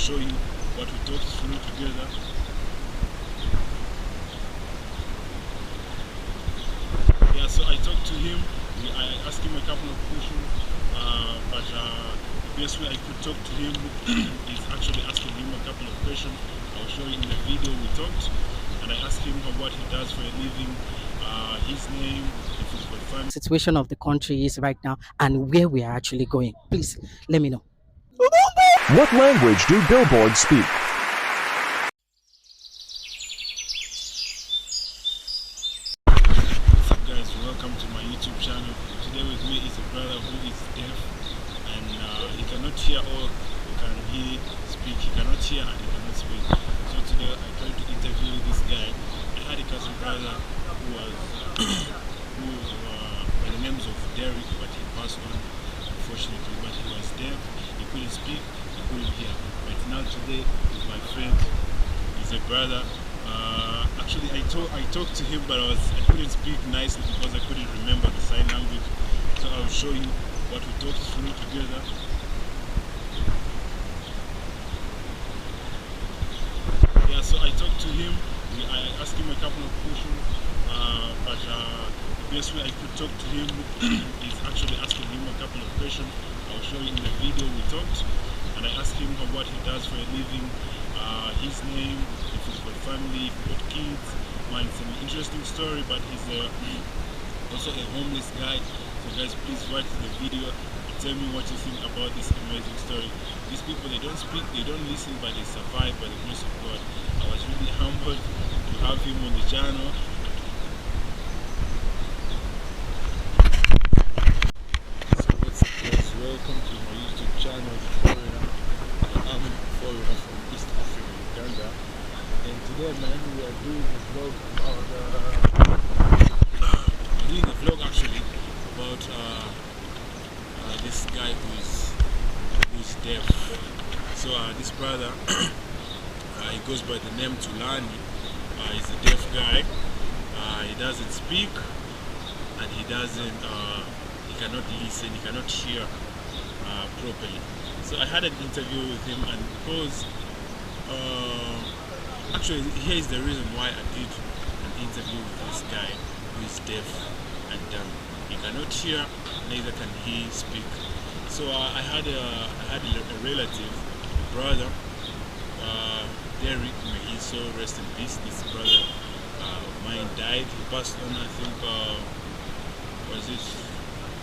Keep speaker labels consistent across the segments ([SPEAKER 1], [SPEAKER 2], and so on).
[SPEAKER 1] show you what we talked through together. Yeah, so I talked to him. I asked him a couple of questions, but the best way I could talk to him is actually asking him a couple of questions. I'll show you in the video we talked, and I asked him what he does for a living, his name, if he's got family.
[SPEAKER 2] Situation of the country is right now and where we are actually going. Please let me know.
[SPEAKER 3] What language do billboards speak?
[SPEAKER 1] What's up, guys? Welcome to my YouTube channel. Today with me is a brother who is deaf, and he cannot hear or can he speak. He cannot hear and he cannot speak. So today I tried to interview this guy. I had a cousin brother who was by the names of Derek, but he passed on unfortunately. But he was deaf. He couldn't speak. He couldn't hear. But now today is my friend. He's a brother. Actually, I talked to him, but I couldn't speak nicely because I couldn't remember the sign language. So I'll show you what we talked through together. Yeah, so I talked to him. I asked him a couple of questions, but the best way I could talk to him is actually asking him a couple of questions. I'll show you in the video we talked, and I asked him what he does for a living, his name, if he's got family, if he's got kids. Man, it's an interesting story, but he's also a homeless guy. So guys, please watch the video and tell me what you think about this amazing story. These people, they don't speak, they don't listen, but they survive by the grace of God. I was really humbled to have him on the channel. So what's up, guys? Welcome to my YouTube channel, Foreigner. I'm a foreigner from East Africa, Uganda. And today, man, we are doing a vlog about actually about this guy who's deaf. So this brother, he goes by the name Tulani. He's a deaf guy. He doesn't speak, and he cannot listen. He cannot hear properly. So I had an interview with him, and because actually here is the reason why I did an interview with this guy who is deaf and dumb. He cannot hear, neither can he speak. So I had a relative, a brother, Derek, may he so rest in peace. This brother of mine died. He passed on, I think, was it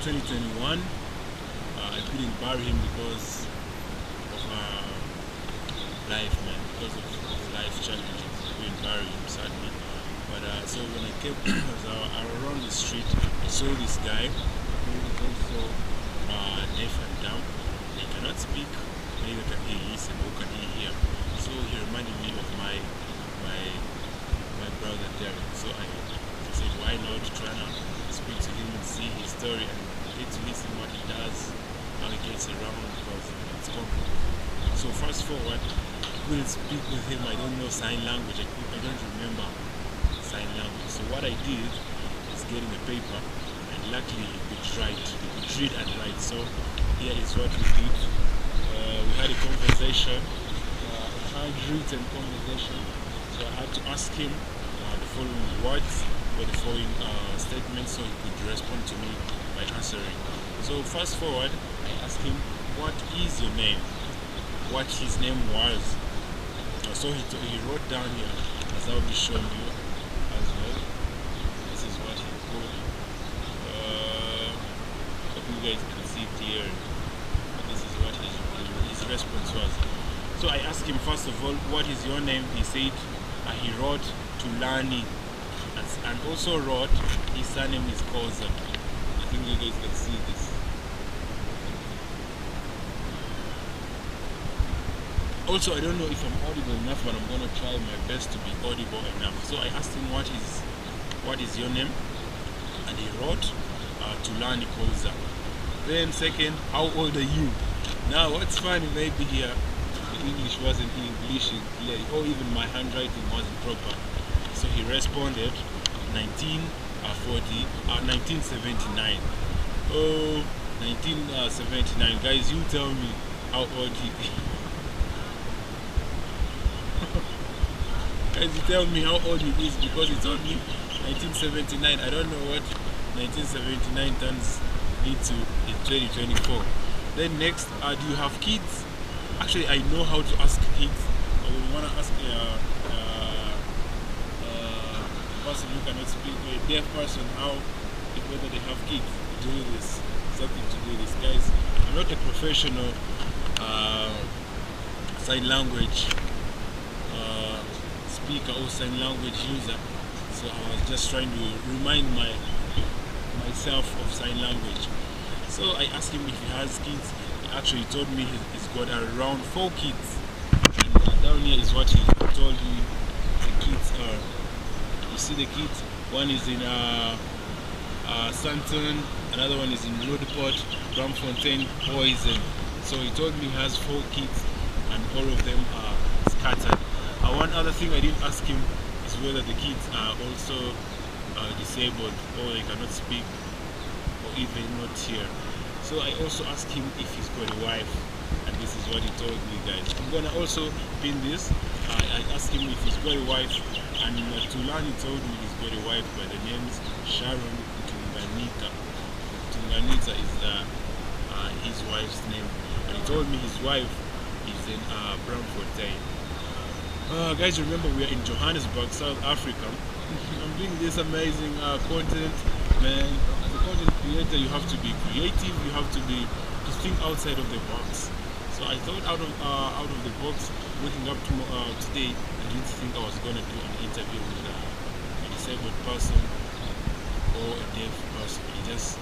[SPEAKER 1] 2021? I couldn't bury him because of life, man, because of life challenges. I couldn't bury him, sadly. But so when I came around the street, I saw this guy who is also deaf and dumb. He cannot speak, neither can he listen or can he hear. So he reminded me of my brother Derek. So I said, why not try to speak to him and see his story and get to listen what he does, how he gets around, because it's complicated. So fast forward, I couldn't speak with him. I don't know sign language. I don't remember sign language. So what I did is getting a paper, and luckily he could write. He could read and write. So here is what we did. We had a conversation, a handwritten conversation. So I had to ask him the following words or the following statements, so he could respond to me by answering. So fast forward, I asked him, what is your name? What his name was. So he wrote down here, as I'll be showing you as well. This is what he put. Hope you guys can see it here. This is what his response was. So I asked him, first of all, what is your name? He said he wrote Tulani, and also wrote his surname is Koza. I think you guys can see this. Also, I don't know if I'm audible enough, but I'm gonna try my best to be audible enough. So I asked him, what is your name? And he wrote Tulani Koza. Then second, how old are you? Now what's funny, maybe here English wasn't English clearly, or even my handwriting wasn't proper. So he responded 1979. Oh, 1979. Guys, you tell me how old he is. guys, you tell me how old he is because he told me 1979. I don't know what 1979 turns into in 2024. Then next, do you have kids? Actually, I know how to ask kids. I would want to ask a person who cannot speak, a deaf person, whether they have kids. Do this, something to do this, guys. I'm not a professional sign language speaker or sign language user, so I was just trying to remind myself of sign language. So I asked him if he has kids. Actually, he told me he's got around 4 kids. And down here is what he told me the kids are. You see the kids? One is in Santon, another one is in Rodeport, Bramfontein, Poison. So he told me he has 4 kids and all of them are scattered. One other thing I didn't ask him is whether the kids are also disabled or they cannot speak or even not hear. So I also asked him if he's got a wife, and this is what he told me, guys. I'm gonna also pin this. I asked him if he's got a wife, and Tulani told me he's got a wife by the name Sharon Tunganita. Tunganita is his wife's name, and he told me his wife is in Bramfontein. Guys, remember we are in Johannesburg, South Africa. I'm doing this amazing content, man. As a content creator, you have to be creative. You have to think outside of the box. So I thought out of the box. Waking up today, I didn't think I was gonna do an interview with a disabled person or a deaf person. I just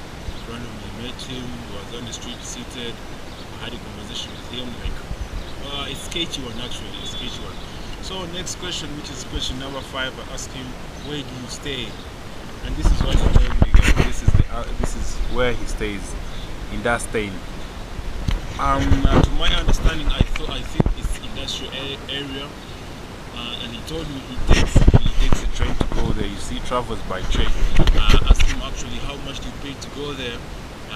[SPEAKER 1] randomly met him. He was on the street seated. I had a conversation with him. Like, it's sketchy one actually. It's sketchy one. So next question, which is question number 5, I asked him, where do you stay? And this is what he told me, guys. This is where he stays, in that state. To my understanding, I think it's industrial area, and he told me he takes a train to go there. You see, he travels by train. I asked him actually how much do you pay to go there.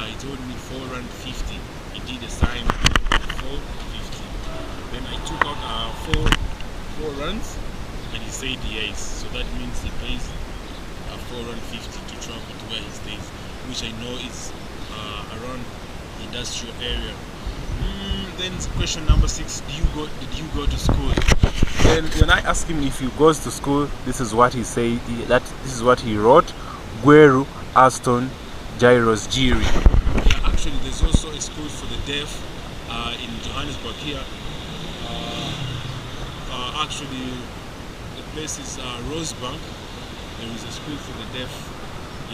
[SPEAKER 1] He told me R4.50. He did a sign R4.50. Then I took out 4 runs, and he said yes. So that means he pays R4.50 to travel to where he stays, which I know is around the industrial area. Then question number 6: did you go to school? Then when I asked him if he goes to school, this is what he said. This is what he wrote: Gweru, Aston, Gyros, Jiri. Yeah, actually, there's also a school for the deaf in Johannesburg here. Actually, the place is Rosebank. There is a school for the deaf.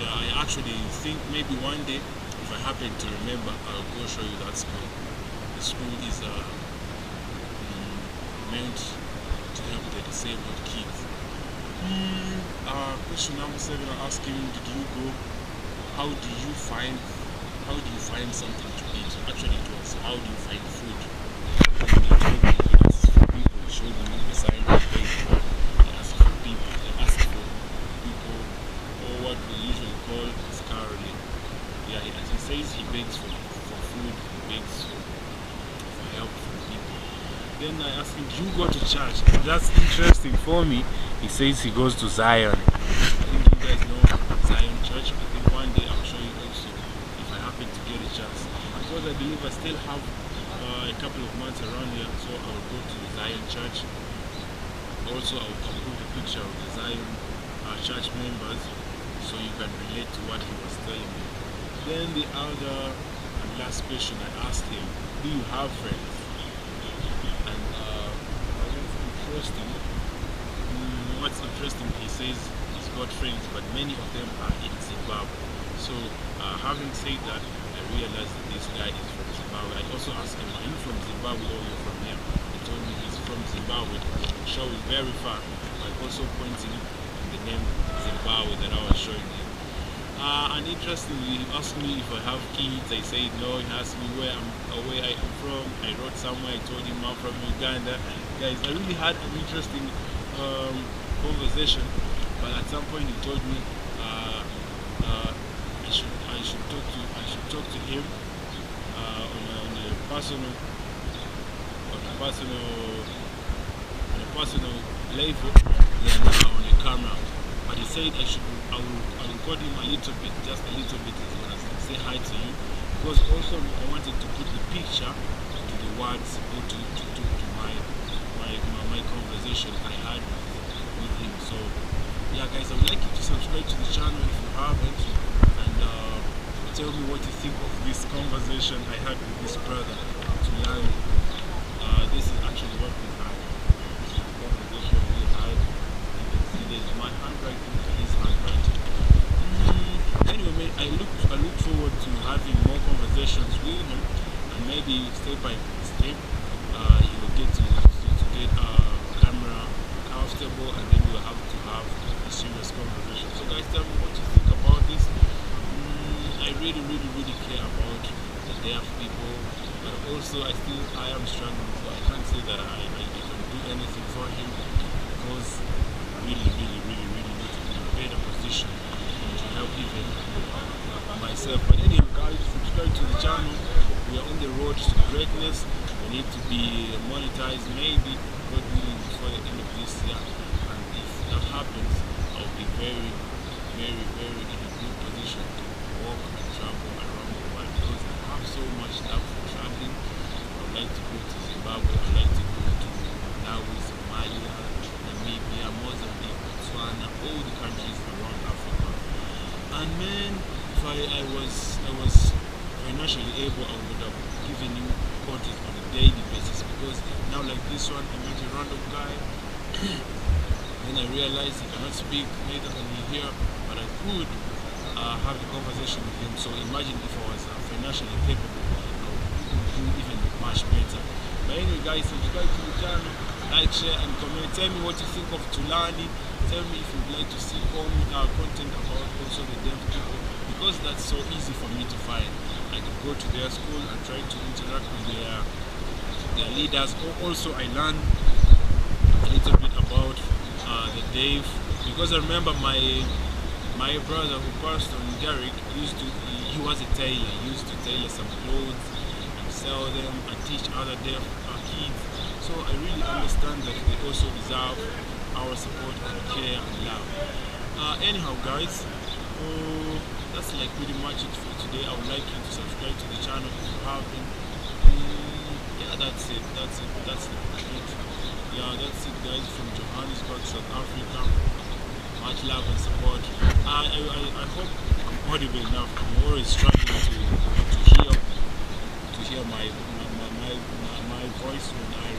[SPEAKER 1] Yeah, I actually think maybe one day, if I happen to remember, I'll go show you that school. The school is meant to help the disabled kids. Question number 7, I asked him, how do you find something to eat? Actually, it was, how do you find food? Showed them the sign of faith. They ask for people. They ask for people, or what we usually call scarring. Yeah, as he says, he begs for food. He begs for help from people. Then I asked him, do you go to church? That's interesting for me. He says he goes to Zion. I think you guys know Zion Church. I think one day I'll show you also, if I happen to get a chance. Because I believe I still have a couple of months around here, so I'll go to Zion Church. Also, I'll put a picture of the Zion church members so you can relate to what he was telling me. Then the other and last question I asked him, do you have friends? And what's interesting, he says he's got friends, but many of them are in Zimbabwe. So having said that, I realized that this guy is from Zimbabwe. I also asked him, are you from Zimbabwe or you're from here? He told me he's from Zimbabwe, showing very far, but also pointing in the name Zimbabwe that I was showing him. And interestingly, he asked me if I have kids. I said no. He asked me where I am from. I wrote somewhere. I told him I'm from Uganda. Guys, I really had an interesting conversation, but at some point he told me I should talk to him on a personal level. they are now on a camera. But he said I will record him a little bit, just a little bit as well as say hi to you. Because also I wanted to put the picture to the words or to my conversation I had with him. So yeah guys, I would like you to subscribe to the channel if you haven't, and tell me what you think of this conversation I had with this brother, Tulani. This is actually what we had. This is the conversation we had. You can see there's my handwriting to his handwriting. Anyway, mate, I look forward to having more conversations with him, and maybe step by step, you will get to get a camera comfortable, and then you will have to have a serious conversation. So, guys, tell me what you think about this. I really care about the deaf people, but also I am struggling, so I can't say that I can do anything for him, because really need to be in a better position to help even myself. But anyway guys, subscribe to the channel. We are on the road to greatness. We need to be monetized maybe, God willing, before the end of this year. And if that happens, I'll be very in a good position to walk and travel around the world, because I have so much stuff for traveling. I would like to go to Zimbabwe, I would like to go to Malawi, Somalia, Namibia, Mozambique, Botswana, all the countries around Africa. And man, if I was financially able, I would have given you content on a daily basis, because now like this one, I met a random guy. Then I realized he cannot speak, neither can he hear, but I could have a conversation with him. So imagine if I was financially capable, I would do even much better. But anyway guys, subscribe to the channel, like, share and comment. Tell me what you think of Tulani. Tell me if you'd like to see content about also the deaf people, because that's so easy for me to find. I can go to their school and try to interact with their leaders. Also I learned a little bit about the deaf, because I remember my brother who passed on, Derek, he was a tailor. He used to tailor some clothes and sell them and teach other deaf kids. So I really understand that they also deserve our support and care and love. Anyhow guys, that's like pretty much it for today. I would like you to subscribe to the channel if you haven't. Yeah, that's it. Yeah, that's it guys, from Johannesburg, South Africa. Much love and support. I hope I'm audible enough. I'm always struggling to hear my voice when I